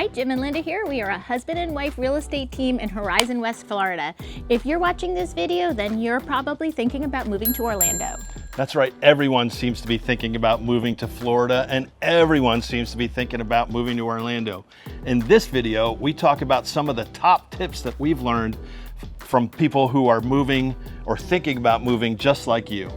Hi, Jim and Lynda here. We are a husband and wife real estate team in Horizon West, Florida. If you're watching this video, then you're probably thinking about moving to Orlando. That's right, everyone seems to be thinking about moving to Florida, and everyone seems to be thinking about moving to Orlando. In this video, we talk about some of the top tips that we've learned from people who are moving or thinking about moving just like you.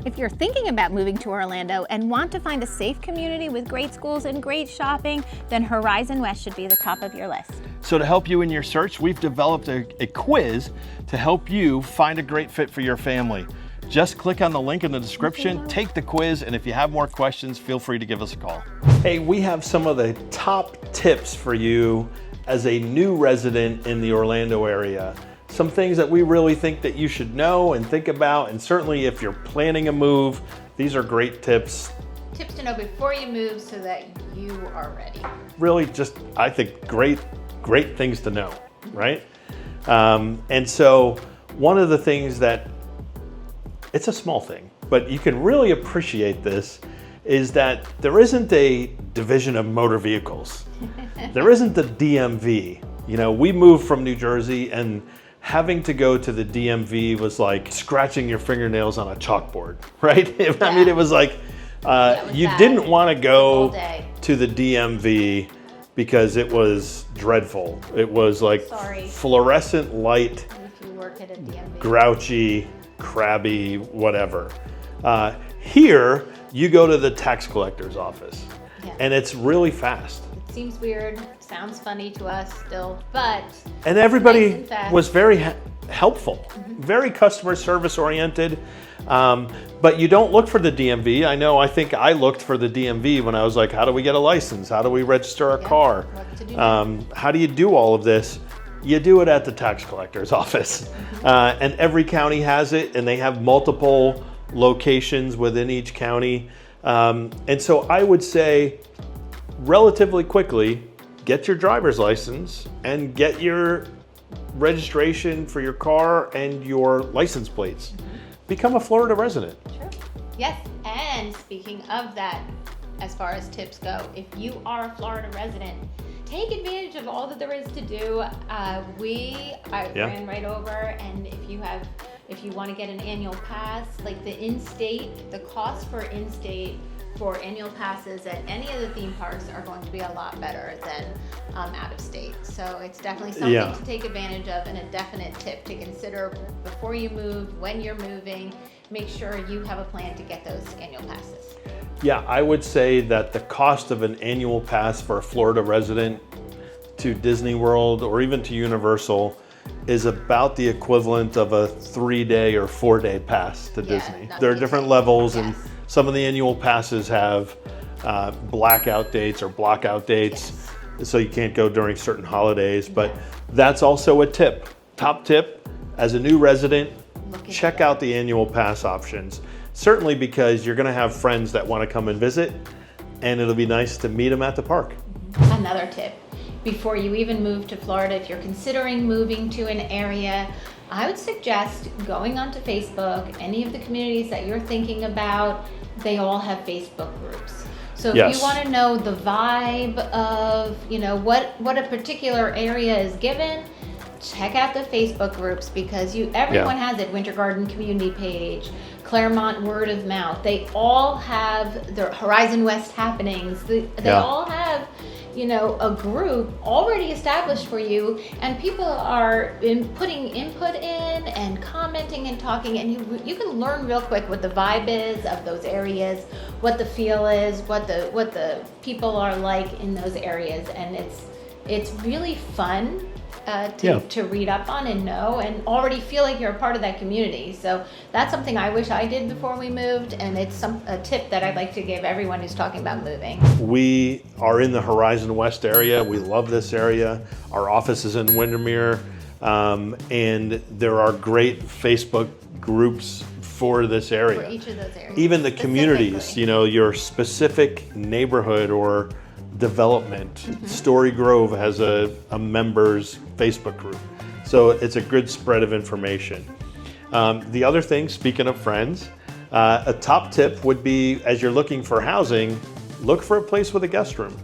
If you're thinking about moving to Orlando and want to find a safe community with great schools and great shopping, then Horizon West should be the top of your list. So to help you in your search, we've developed a quiz to help you find a great fit for your family. Just click on the link in the description, take the quiz, and if you have more questions, feel free to give us a call. Hey, we have some of the top tips for you as a new resident in the Orlando area. Some things that we really think that you should know and think about, and certainly if you're planning a move, these are great tips. Tips to know before you move so that you are ready. Really just, I think, great things to know, right? And so one of the things that, it's a small thing, but you can really appreciate this, is that there isn't a division of motor vehicles. There isn't the DMV. You know, we moved from New Jersey, and having to go to the DMV was like scratching your fingernails on a chalkboard, right? Yeah. I mean, it was like, you didn't want to go to the DMV because it was dreadful. It was like fluorescent light, if you work at a DMV. Grouchy, crabby, whatever. Here, you go to the tax collector's office, and it's really fast. It seems weird, sounds funny to us still, but and everybody was very helpful, very customer service oriented. But you don't look for the DMV. I think I looked for the DMV when I was like, how do we get a license? How do we register our car? What to do how do you do all of this? You do it at the tax collector's office. And every county has it, and they have multiple locations within each county. And so I would say relatively quickly, get your driver's license and get your registration for your car and your license plates. Become a Florida resident. Sure. Yes, and speaking of that, as far as tips go, if you are a Florida resident, take advantage of all that there is to do. I ran right over, and if you want to get an annual pass, like the cost for in-state for annual passes at any of the theme parks are going to be a lot better than out of state. So it's definitely something to take advantage of, and a definite tip to consider before you move, when you're moving. Make sure you have a plan to get those annual passes. Yeah, I would say that the cost of an annual pass for a Florida resident to Disney World or even to Universal is about the equivalent of a 3-day or 4-day pass to Disney. There are different levels, and some of the annual passes have blackout dates or blockout dates, so you can't go during certain holidays, but that's also a tip. Top tip, as a new resident, check out the annual pass options. Certainly because you're gonna have friends that wanna come and visit, and it'll be nice to meet them at the park. Another tip, before you even move to Florida, if you're considering moving to an area, I would suggest going onto Facebook. Any of the communities that you're thinking about, they all have Facebook groups. So if you want to know the vibe of, what a particular area is given, check out the Facebook groups, because everyone has it. Winter Garden community page, Claremont word of mouth. They all have their Horizon West happenings. They all have a group already established for you, and people are putting input in and commenting and talking, and you can learn real quick what the vibe is of those areas, what the feel is, what the people are like in those areas, and it's really fun to read up on and know, and already feel like you're a part of that community. So that's something I wish I did before we moved, and it's a tip that I'd like to give everyone who's talking about moving. We are in the Horizon West area. We love this area. Our office is in Windermere, and there are great Facebook groups for this area. For each of those areas. Even the communities, your specific neighborhood or development. Story Grove has a members Facebook group. So it's a good spread of information. The other thing, speaking of friends, a top tip would be, as you're looking for housing, look for a place with a guest room.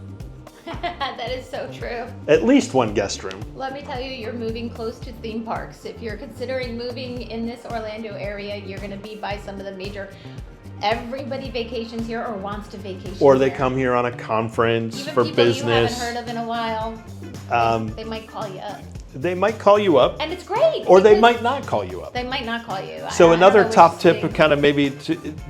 That is so true. At least one guest room. Let me tell you, you're moving close to theme parks. If you're considering moving in this Orlando area, you're going to be by some of the major. Everybody vacations here or wants to vacation Or they here. come here on a conference Even for people business. you haven't heard of in a while, they might call you up. They might call you up, And it's great. or they because might not call you up. They might not call you. So I another always top tip think, of kind of maybe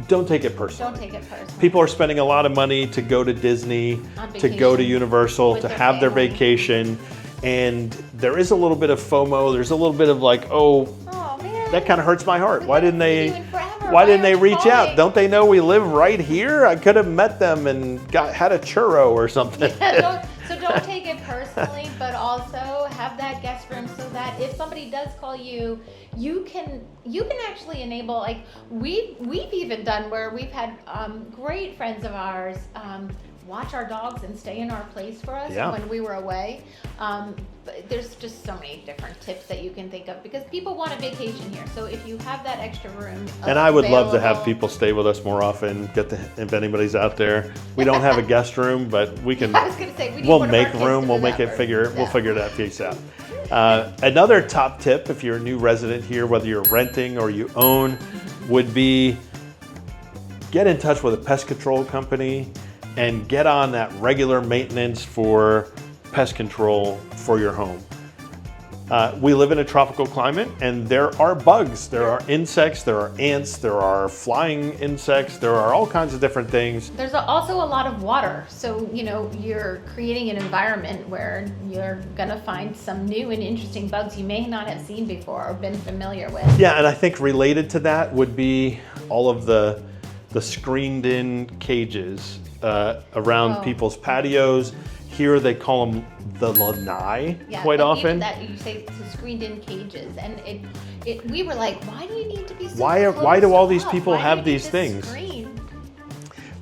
don't take it personally. don't take it personally. People are spending a lot of money to go to Disney, On to go to vacation Universal, with to their have their family. vacation, and there is a little bit of FOMO. There's a little bit of like, oh, Oh man. that kind of hurts my heart. We Why didn't haven't seen they? you in forever. Why didn't they aren't you reach out? calling? Don't they know we live right here? I could have met them and had a churro or something. So don't take it personally, but also have that guest room so that if somebody does call you, you can actually enable, like we've even done where we've had great friends of ours watch our dogs and stay in our place for us Yeah. when we were away. But there's just so many different tips that you can think of because people want a vacation here. So if you have that extra room, And I would love to have available- people stay with us more often. If anybody's out there, we don't have a guest room, but we can. I was gonna say we need We'll one of our make kids room. to We'll do make that it for figure. us. We'll Yeah. figure that piece out. Another top tip, if you're a new resident here, whether you're renting or you own, would be get in touch with a pest control company and get on that regular maintenance for pest control for your home. We live in a tropical climate and there are bugs, there are insects, there are ants, there are flying insects, there are all kinds of different things. There's also a lot of water, so you're creating an environment where you're gonna find some new and interesting bugs you may not have seen before or been familiar with. Yeah, and I think related to that would be all of the screened in cages around Oh. people's patios. Here they call them the lanai Yeah, quite but often. even that you say it's screened in cages, and we were like, why do you need to be so Why do close all these up? people Why do have you need these this things? screen?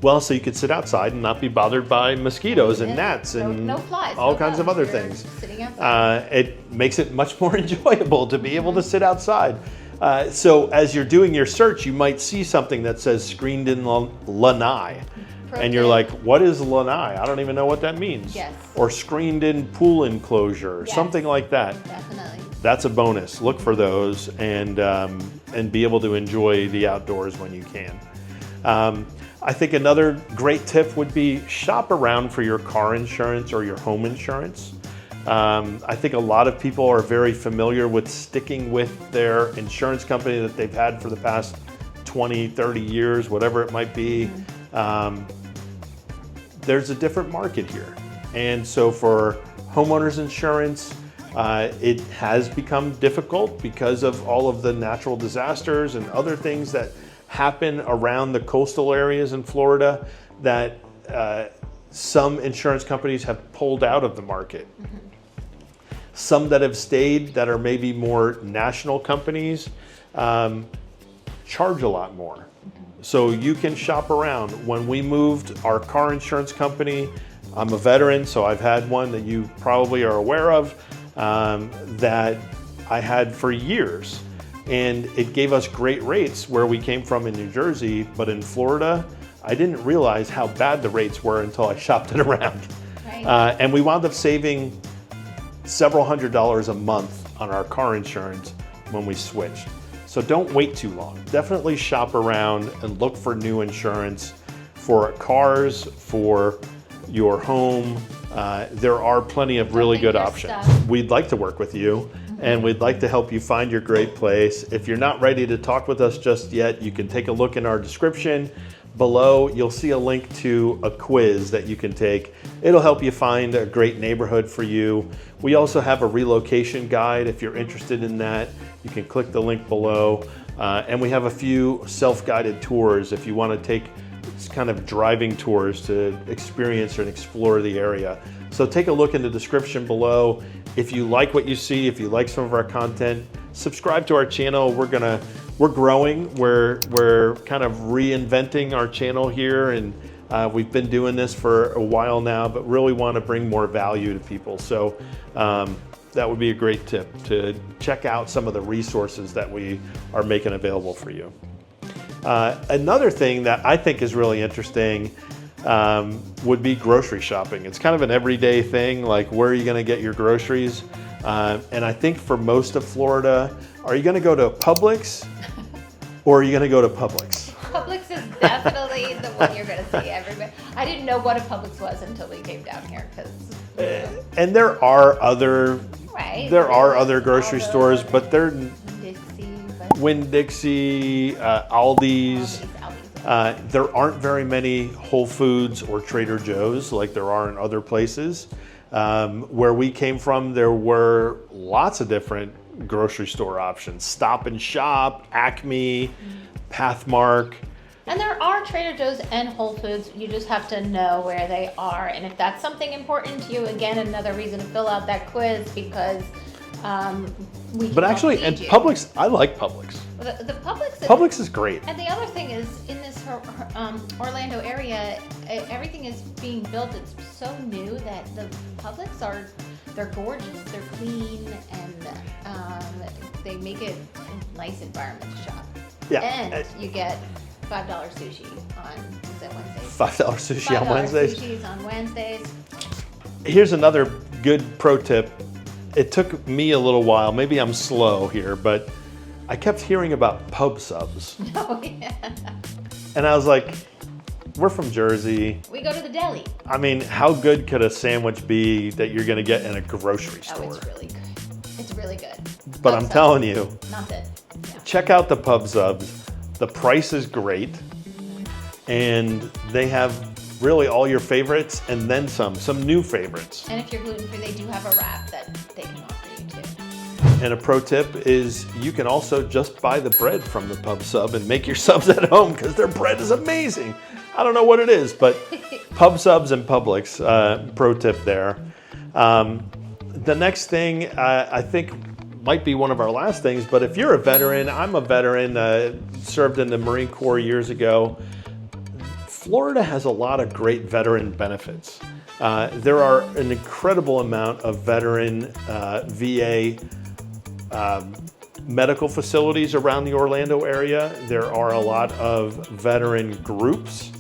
Well, so you could sit outside and not be bothered by mosquitoes and Yeah, gnats and no flies, all no kinds of bugs. other You're things. sitting outside. It makes it much more enjoyable to be able to sit outside. So as you're doing your search, you might see something that says screened in lanai. And you're like, what is lanai? I don't even know what that means. Yes. Or screened in pool enclosure, Yes. something like that. Definitely. That's a bonus. Look for those and be able to enjoy the outdoors when you can. I think another great tip would be shop around for your car insurance or your home insurance. I think a lot of people are very familiar with sticking with their insurance company that they've had for the past 20, 30 years, whatever it might be. There's a different market here. And so for homeowners insurance, it has become difficult because of all of the natural disasters and other things that happen around the coastal areas in Florida that some insurance companies have pulled out of the market. Some that have stayed that are maybe more national companies charge a lot more. So you can shop around. When we moved our car insurance company, I'm a veteran, so I've had one that you probably are aware of that I had for years. And it gave us great rates where we came from in New Jersey, but in Florida, I didn't realize how bad the rates were until I shopped it around. Right. And we wound up saving several $100s a month on our car insurance when we switched. So don't wait too long. Definitely shop around and look for new insurance for cars, for your home. There are plenty of really think good your options. stuff. We'd like to work with you and we'd like to help you find your great place. If you're not ready to talk with us just yet, you can take a look in our description. Below, you'll see a link to a quiz that you can take. It'll help you find a great neighborhood for you. We also have a relocation guide. If you're interested in that, you can click the link below. And we have a few self-guided tours if you want to take kind of driving tours to experience and explore the area. So take a look in the description below. If you like what you see, if you like some of our content, subscribe to our channel. We're growing. We're kind of reinventing our channel here, and we've been doing this for a while now, but really want to bring more value to people. So that would be a great tip to check out some of the resources that we are making available for you. Another thing that I think is really interesting, would be grocery shopping. It's kind of an everyday thing, like where are you gonna get your groceries? And I think for most of Florida, are you gonna go to Publix or are you gonna go to Publix? Publix is definitely the one you're going to see everybody. I didn't know what a Publix was until we came down here because. And there are other grocery stores, but they're Winn-Dixie, Aldi's. There aren't very many Whole Foods or Trader Joe's like there are in other places. Where we came from, there were lots of different grocery store options. Stop and Shop, Acme, Pathmark. And there are Trader Joe's and Whole Foods. You just have to know where they are. And if that's something important to you, again, another reason to fill out that quiz because we can. But actually, and Publix, I like Publix. The Publix is great. And the other thing is, in this Orlando area, everything is being built. It's so new that the Publix they're gorgeous, they're clean, and they make it a nice environment to shop. Yeah. And you get $5 sushi on Wednesdays. $5 sushi on Wednesdays. $5 sushis on Wednesdays. Here's another good pro tip. It took me a little while. Maybe I'm slow here, but I kept hearing about pub subs. Oh, yeah. And I was like, we're from Jersey. We go to the deli. I mean, how good could a sandwich be that you're going to get in a grocery store? Oh, it's really good. It's really good. But I'm telling you, not that. Yeah. Check out the pub subs. The price is great. And they have really all your favorites and then some new favorites. And if you're gluten-free, they do have a wrap that they can offer you too. And a pro tip is you can also just buy the bread from the pub sub and make your subs at home because their bread is amazing. I don't know what it is, but pub subs and Publix, pro tip there. The next thing I think might be one of our last things, but if you're a veteran, I'm a veteran, served in the Marine Corps years ago. Florida has a lot of great veteran benefits. There are an incredible amount of veteran VA medical facilities around the Orlando area. There are a lot of veteran groups.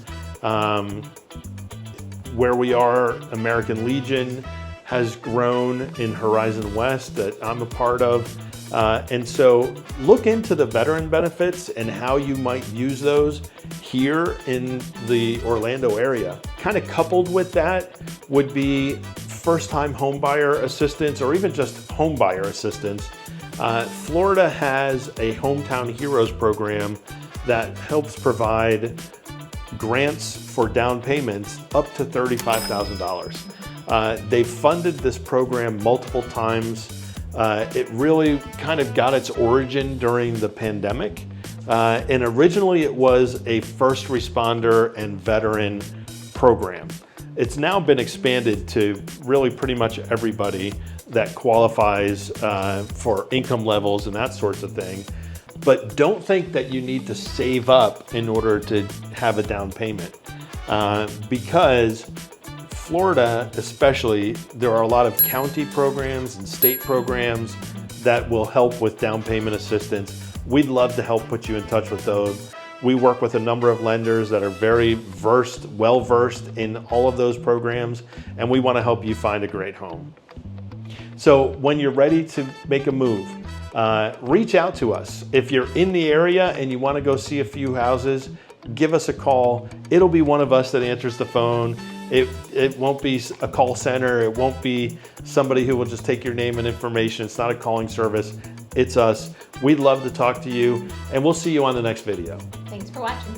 Where we are, American Legion has grown in Horizon West that I'm a part of. And so look into the veteran benefits and how you might use those here in the Orlando area. Kind of coupled with that would be first-time homebuyer assistance or even just homebuyer assistance. Florida has a Hometown Heroes program that helps provide grants for down payments up to $35,000. They've funded this program multiple times. It really kind of got its origin during the pandemic. And originally it was a first responder and veteran program. It's now been expanded to really pretty much everybody that qualifies for income levels and that sorts of thing. But don't think that you need to save up in order to have a down payment because Florida especially, there are a lot of county programs and state programs that will help with down payment assistance. We'd love to help put you in touch with those. We work with a number of lenders that are very well-versed in all of those programs, and we want to help you find a great home. So when you're ready to make a move, reach out to us. If you're in the area and you want to go see a few houses, give us a call. It'll be one of us that answers the phone. It won't be a call center. It won't be somebody who will just take your name and information. It's not a calling service. It's us. We'd love to talk to you, and we'll see you on the next video. Thanks for watching.